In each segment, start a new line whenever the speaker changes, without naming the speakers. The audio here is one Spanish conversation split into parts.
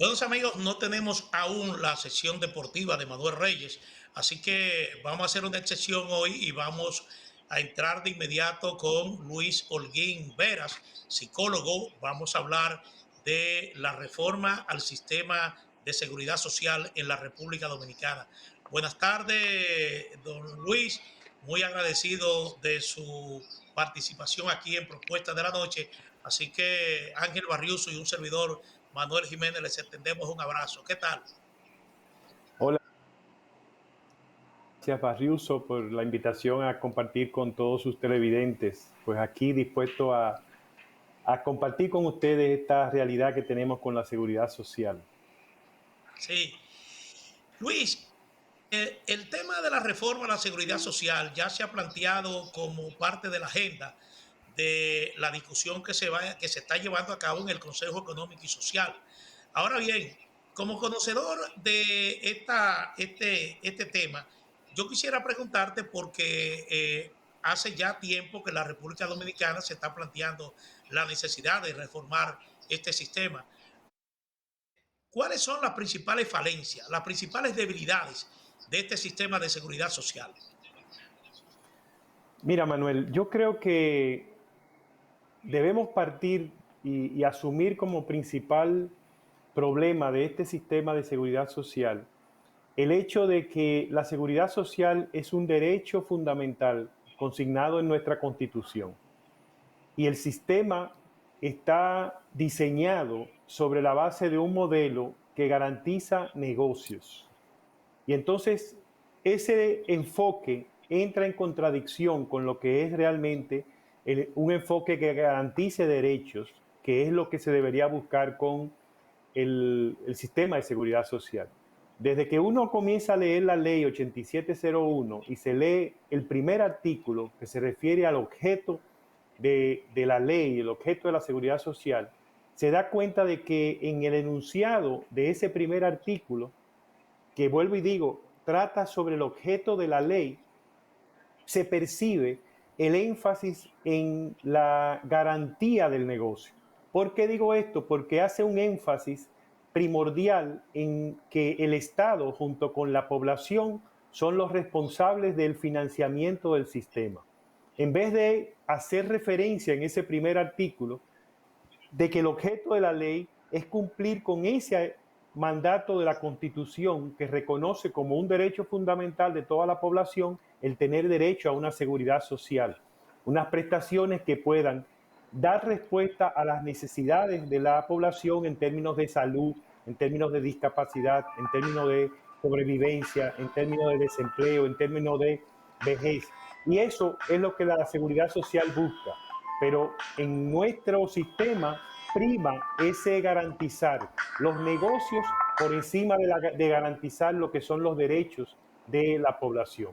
Buenos amigos, no tenemos aún la sesión deportiva de Manuel Reyes, así que vamos a hacer una excepción hoy y vamos a entrar de inmediato con Luis Holguín Veras, psicólogo. Vamos a hablar de la reforma al sistema de seguridad social en la República Dominicana. Buenas tardes, don Luis. Muy agradecido de su participación aquí en Propuesta de la Noche. Así que Ángel Barriuso y un servidor Manuel Jiménez, les extendemos un abrazo. ¿Qué tal?
Hola, gracias Barriuso por la invitación a compartir con todos sus televidentes. Pues aquí dispuesto a compartir con ustedes esta realidad que tenemos con la seguridad social.
Sí. Luis, el tema de la reforma a la seguridad social ya se ha planteado como parte de la agenda de la discusión que se está llevando a cabo en el Consejo Económico y Social. Ahora bien, como conocedor de este tema, yo quisiera preguntarte porque hace ya tiempo que la República Dominicana se está planteando la necesidad de reformar este sistema. ¿Cuáles son las principales falencias, las principales debilidades de este sistema de seguridad social?
Mira, Manuel, yo creo que debemos partir y asumir como principal problema de este sistema de seguridad social el hecho de que la seguridad social es un derecho fundamental consignado en nuestra Constitución. Y el sistema está diseñado sobre la base de un modelo que garantiza negocios. Y entonces ese enfoque entra en contradicción con lo que es realmente un enfoque que garantice derechos, que es lo que se debería buscar con el sistema de seguridad social. Desde que uno comienza a leer la ley 8701 y se lee el primer artículo que se refiere al objeto de la ley, el objeto de la seguridad social, se da cuenta de que en el enunciado de ese primer artículo, que vuelvo y digo, trata sobre el objeto de la ley, se percibe el énfasis en la garantía del negocio. ¿Por qué digo esto? Porque hace un énfasis primordial en que el Estado junto con la población son los responsables del financiamiento del sistema. En vez de hacer referencia en ese primer artículo de que el objeto de la ley es cumplir con ese mandato de la Constitución que reconoce como un derecho fundamental de toda la población el tener derecho a una seguridad social, unas prestaciones que puedan dar respuesta a las necesidades de la población en términos de salud, en términos de discapacidad, en términos de sobrevivencia, en términos de desempleo, en términos de vejez. Y eso es lo que la seguridad social busca. Pero en nuestro sistema prima ese garantizar los negocios por encima de garantizar lo que son los derechos de la población.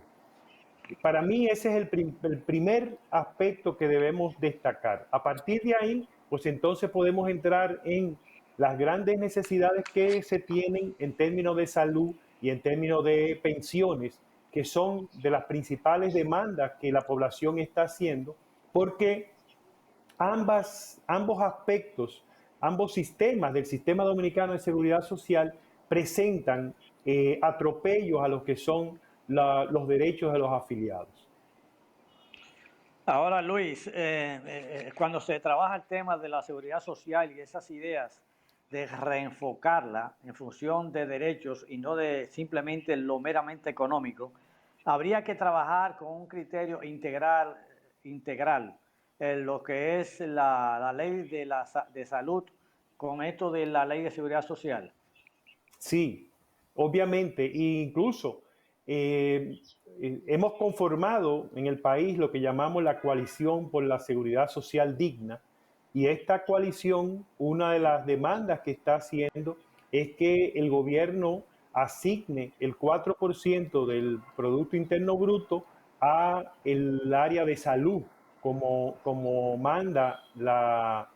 Para mí ese es el primer aspecto que debemos destacar. A partir de ahí, pues entonces podemos entrar en las grandes necesidades que se tienen en términos de salud y en términos de pensiones, que son de las principales demandas que la población está haciendo, porque ambos aspectos, ambos sistemas del sistema dominicano de seguridad social presentan atropellos a lo que son los derechos de los afiliados.
Ahora, Luis, cuando se trabaja el tema de la seguridad social y esas ideas de reenfocarla en función de derechos y no de simplemente lo meramente económico, habría que trabajar con un criterio integral en lo que es la ley de salud con esto de la ley de seguridad social.
Sí, obviamente, e incluso hemos conformado en el país lo que llamamos la coalición por la seguridad social digna, y esta coalición, una de las demandas que está haciendo es que el gobierno asigne el 4% del Producto Interno Bruto a el área de salud, como manda la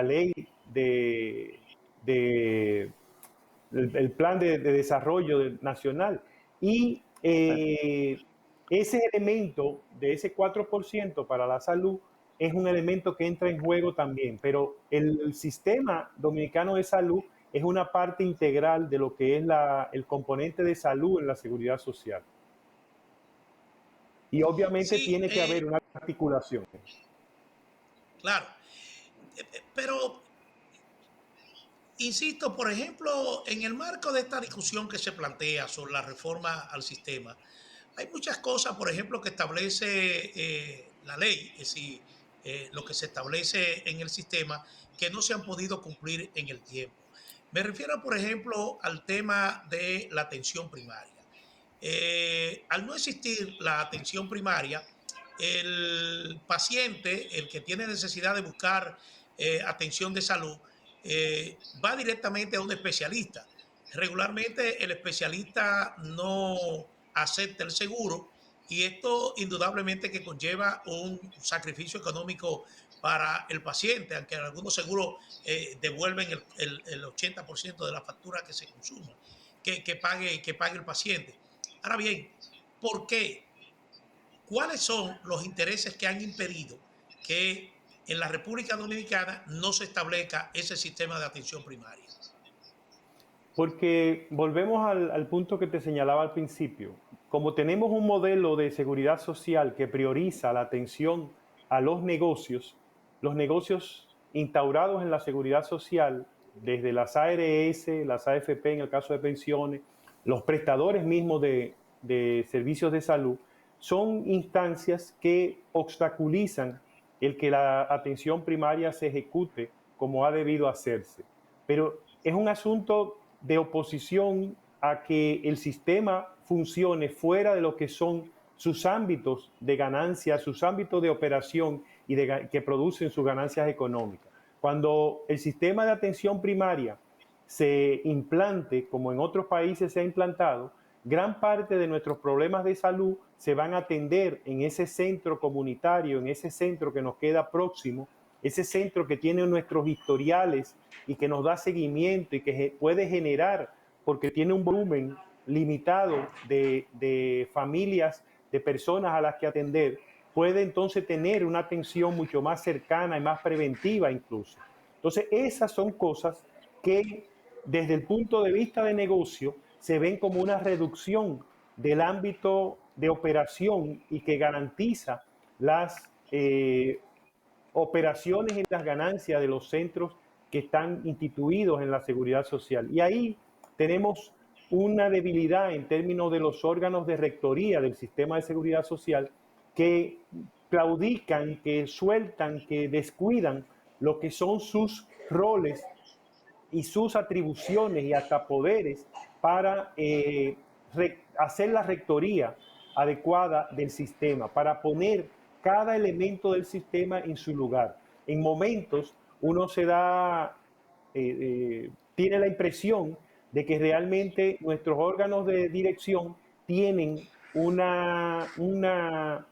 ley de el plan de desarrollo nacional. Y ese elemento de ese 4% para la salud es un elemento que entra en juego también, pero el sistema dominicano de salud es una parte integral de lo que es el componente de salud en la seguridad social. Y obviamente
Sí,
tiene que haber una articulación.
claro. Pero, insisto, por ejemplo, en el marco de esta discusión que se plantea sobre la reforma al sistema, hay muchas cosas, por ejemplo, que establece la ley, es decir, lo que se establece en el sistema, que no se han podido cumplir en el tiempo. Me refiero, por ejemplo, al tema de la atención primaria. Al no existir la atención primaria, el paciente, el que tiene necesidad de buscar atención de salud, va directamente a un especialista. Regularmente el especialista no acepta el seguro y esto indudablemente que conlleva un sacrificio económico para el paciente, aunque algunos seguros devuelven el 80% de la factura que se consuma, que pague el paciente. Ahora bien, ¿por qué? ¿Cuáles son los intereses que han impedido que en la República Dominicana no se establezca ese sistema de atención primaria?
Porque volvemos al punto que te señalaba al principio. Como tenemos un modelo de seguridad social que prioriza la atención a los negocios instaurados en la seguridad social, desde las ARS, las AFP en el caso de pensiones, los prestadores mismos de servicios de salud, son instancias que obstaculizan el que la atención primaria se ejecute como ha debido hacerse. Pero es un asunto de oposición a que el sistema funcione fuera de lo que son sus ámbitos de ganancia, sus ámbitos de operación y que producen sus ganancias económicas. Cuando el sistema de atención primaria se implante, como en otros países se ha implantado, gran parte de nuestros problemas de salud se van a atender en ese centro comunitario, en ese centro que nos queda próximo, ese centro que tiene nuestros historiales y que nos da seguimiento y que puede generar, porque tiene un volumen limitado de familias, de personas a las que atender, puede entonces tener una atención mucho más cercana y más preventiva incluso. Entonces, esas son cosas que desde el punto de vista de negocio se ven como una reducción del ámbito de operación y que garantiza las operaciones y las ganancias de los centros que están instituidos en la seguridad social. Y ahí tenemos una debilidad en términos de los órganos de rectoría del sistema de seguridad social que claudican, que sueltan, que descuidan lo que son sus roles y sus atribuciones y hasta poderes para hacer la rectoría adecuada del sistema, para poner cada elemento del sistema en su lugar. En momentos uno tiene la impresión de que realmente nuestros órganos de dirección tienen una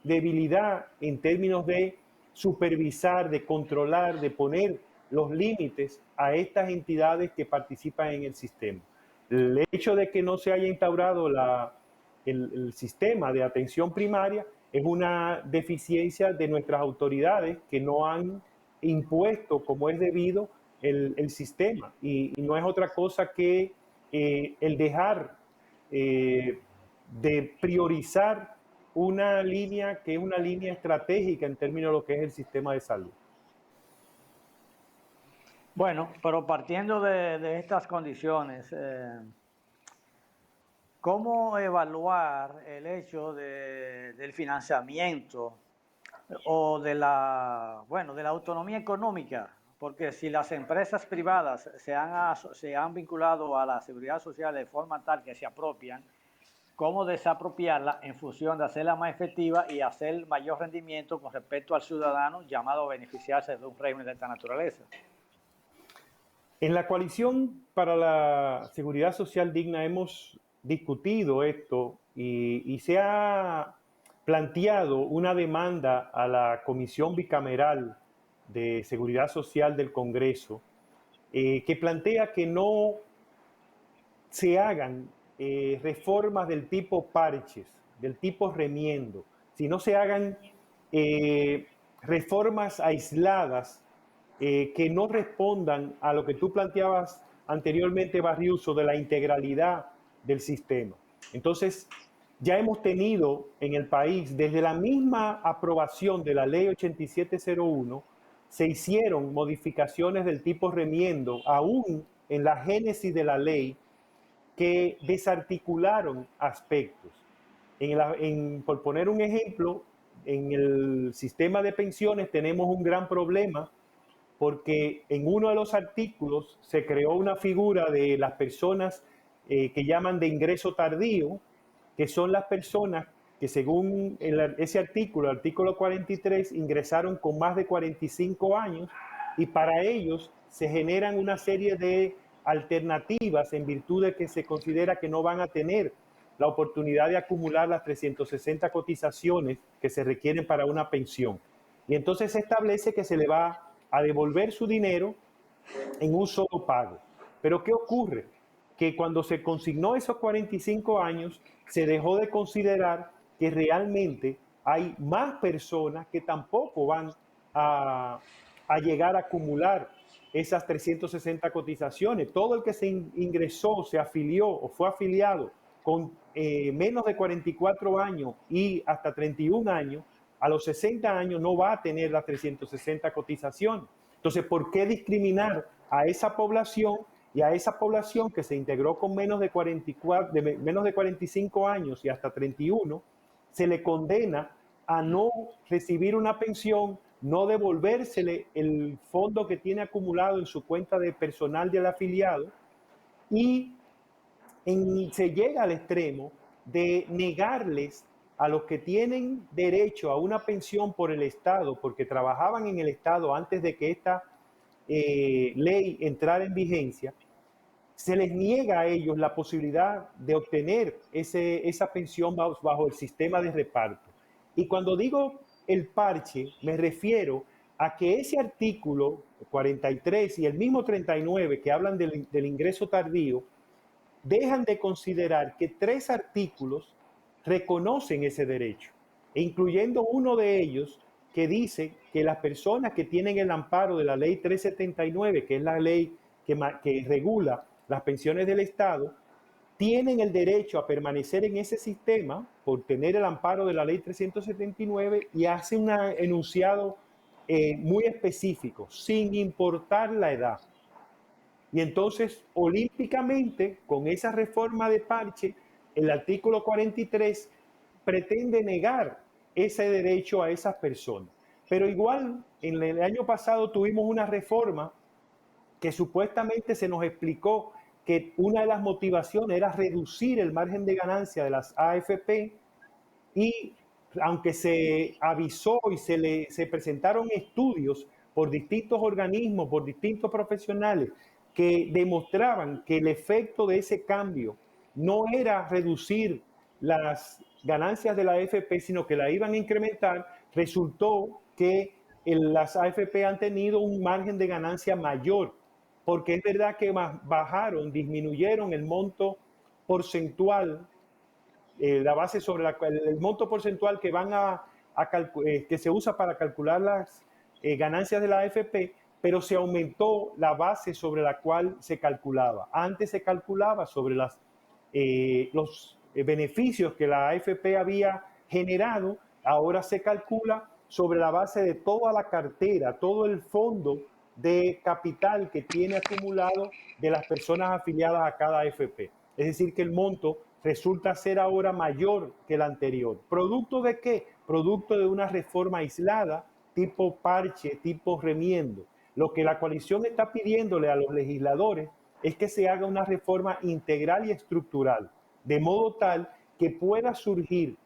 debilidad en términos de supervisar, de controlar, de poner los límites a estas entidades que participan en el sistema. El hecho de que no se haya instaurado el sistema de atención primaria es una deficiencia de nuestras autoridades que no han impuesto como es debido el sistema. Y no es otra cosa que el dejar de priorizar una línea que es una línea estratégica en términos de lo que es el sistema de salud.
Bueno, pero partiendo de estas condiciones, ¿cómo evaluar el hecho del financiamiento o de la autonomía económica? Porque si las empresas privadas se han vinculado a la seguridad social de forma tal que se apropian, ¿cómo desapropiarla en función de hacerla más efectiva y hacer mayor rendimiento con respecto al ciudadano llamado a beneficiarse de un régimen de esta naturaleza?
En la Coalición para la Seguridad Social Digna hemos discutido esto y se ha planteado una demanda a la Comisión Bicameral de Seguridad Social del Congreso que plantea que no se hagan reformas del tipo parches, del tipo remiendo, sino se hagan reformas aisladas que no respondan a lo que tú planteabas anteriormente Barriuso, de la integralidad del sistema. Entonces, ya hemos tenido en el país, desde la misma aprobación de la ley 8701, se hicieron modificaciones del tipo remiendo, aún en la génesis de la ley, que desarticularon aspectos. Por poner un ejemplo, en el sistema de pensiones tenemos un gran problema porque en uno de los artículos se creó una figura de las personas que llaman de ingreso tardío, que son las personas que según ese artículo, el artículo 43, ingresaron con más de 45 años y para ellos se generan una serie de alternativas en virtud de que se considera que no van a tener la oportunidad de acumular las 360 cotizaciones que se requieren para una pensión. Y entonces se establece que se le va a devolver su dinero en un solo pago. Pero ¿qué ocurre? Que cuando se consignó esos 45 años, se dejó de considerar que realmente hay más personas que tampoco van a llegar a acumular esas 360 cotizaciones. Todo el que se ingresó, se afilió o fue afiliado con menos de 44 años y hasta 31 años, a los 60 años no va a tener las 360 cotizaciones. Entonces, ¿por qué discriminar a esa población y a esa población que se integró con menos de 45 años y hasta 31, se le condena a no recibir una pensión, no devolvérsele el fondo que tiene acumulado en su cuenta de personal del afiliado y se llega al extremo de negarles a los que tienen derecho a una pensión por el Estado, porque trabajaban en el Estado antes de que esta ley entrara en vigencia, se les niega a ellos la posibilidad de obtener esa pensión bajo el sistema de reparto. Y cuando digo el parche, me refiero a que ese artículo 43 y el mismo 39 que hablan del ingreso tardío, dejan de considerar que 3 artículos reconocen ese derecho, incluyendo uno de ellos que dice que las personas que tienen el amparo de la ley 379, que es la ley que regula las pensiones del Estado, tienen el derecho a permanecer en ese sistema por tener el amparo de la ley 379 y hace un enunciado muy específico, sin importar la edad. Y entonces, olímpicamente, con esa reforma de parche, el artículo 43 pretende negar ese derecho a esas personas. Pero igual, en el año pasado tuvimos una reforma que supuestamente se nos explicó que una de las motivaciones era reducir el margen de ganancia de las AFP y aunque se avisó y se presentaron estudios por distintos organismos, por distintos profesionales, que demostraban que el efecto de ese cambio no era reducir las ganancias de la AFP, sino que la iban a incrementar, resultó que las AFP han tenido un margen de ganancia mayor, porque es verdad que disminuyeron el monto porcentual, la base sobre el monto porcentual que que se usa para calcular las ganancias de la AFP, pero se aumentó la base sobre la cual se calculaba. Antes se calculaba sobre los beneficios que la AFP había generado, ahora se calcula sobre la base de toda la cartera, todo el fondo de capital que tiene acumulado de las personas afiliadas a cada AFP. Es decir, que el monto resulta ser ahora mayor que el anterior. ¿Producto de qué? Producto de una reforma aislada, tipo parche, tipo remiendo. Lo que la coalición está pidiéndole a los legisladores es que se haga una reforma integral y estructural, de modo tal que pueda surgir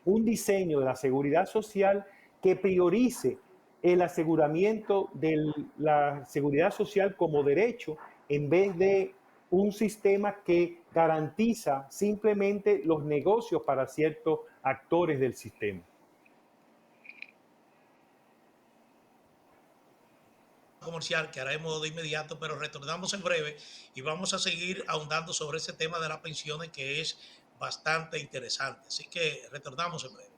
un diseño de la seguridad social que priorice el aseguramiento de la seguridad social como derecho en vez de un sistema que garantiza simplemente los negocios para ciertos actores del sistema.
Comercial que haremos de inmediato, pero retornamos en breve y vamos a seguir ahondando sobre ese tema de las pensiones que es bastante interesante. Así que retornamos en breve.